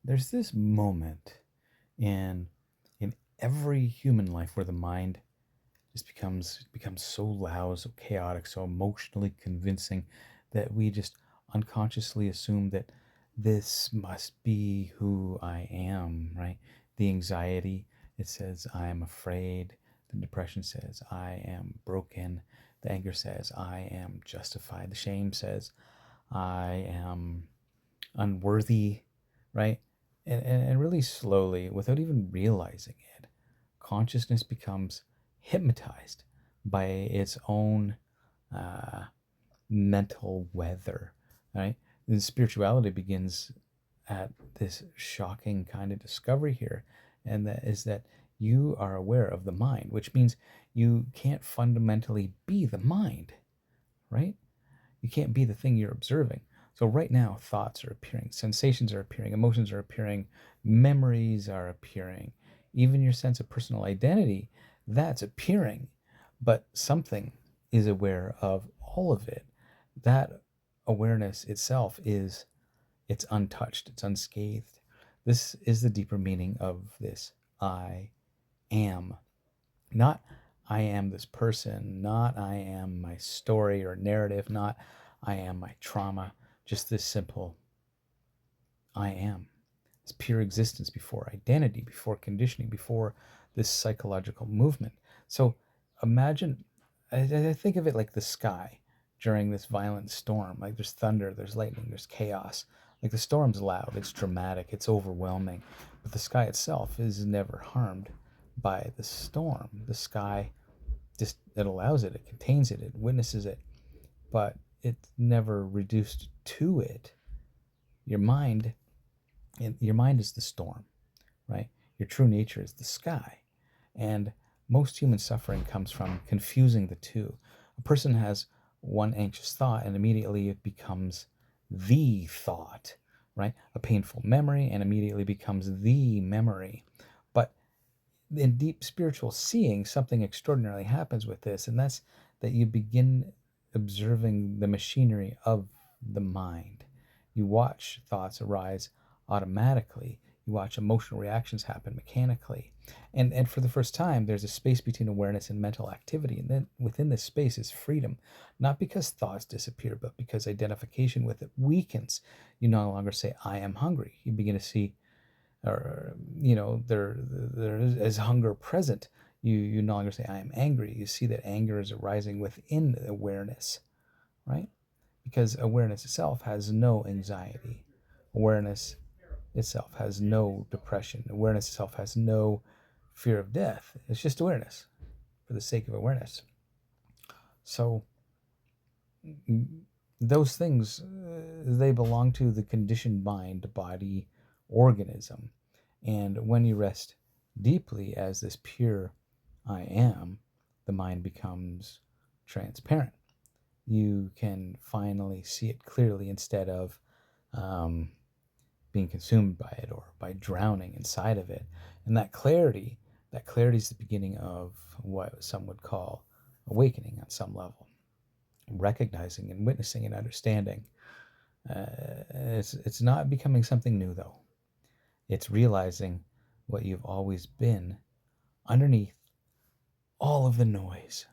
There's this moment in in every human life where the mind just becomes so loud, so chaotic, so emotionally convincing that we just unconsciously assume that this must be who I am, right? The anxiety, it says I am afraid. The depression says I am broken. The anger says I am justified. The shame says I am unworthy, right? And really slowly, without even realizing it, consciousness becomes hypnotized by its own uh, mental weather, right? And spirituality begins at this shocking kind of discovery here, and that is that you are aware of the mind, which means you can't fundamentally be the mind, right? You can't be the thing you're observing. So right now, thoughts are appearing, sensations are appearing, emotions are appearing, memories are appearing, even your sense of personal identity, that's appearing. But something is aware of all of it. That awareness itself is it's untouched, it's unscathed. This is the deeper meaning of this I am. Not I am this person, not I am my story or narrative, not I am my trauma, just this simple I am. It's pure existence before identity, before conditioning, before this psychological movement. So imagine, I think of it like the sky during this violent storm. Like there's thunder, there's lightning, there's chaos. Like the storm's loud, it's dramatic, it's overwhelming, but the sky itself is never harmed by the storm. The sky just it allows it, it contains it, it witnesses it, but it's never reduced to it. Your mind, your mind is the storm, right? Your true nature is the sky, and most human suffering comes from confusing the two. A person has one anxious thought, and immediately it becomes the thought, right? A painful memory, and immediately becomes the memory. But in deep spiritual seeing, something extraordinarily happens with this, and that's that you begin observing the machinery of the mind. You watch thoughts arise automatically. You watch emotional reactions happen mechanically. And for the first time, there's a space between awareness and mental activity. And then within this space is freedom, not because thoughts disappear, but because identification with it weakens. You no longer say, I am hungry. You begin to see or there is hunger present. You no longer say I am angry. You see that anger is arising within awareness, right? Because awareness itself has no anxiety. Awareness itself has no depression. Awareness itself has no fear of death. It's just awareness for the sake of awareness. So those things they belong to the conditioned mind, body, organism. And when you rest deeply as this pure I am, the mind becomes transparent. You can finally see it clearly instead of um, being consumed by it or by drowning inside of it. And that clarity is the beginning of what some would call awakening on some level, recognizing and witnessing and understanding. It's not becoming something new though. It's realizing what you've always been underneath all of the noise.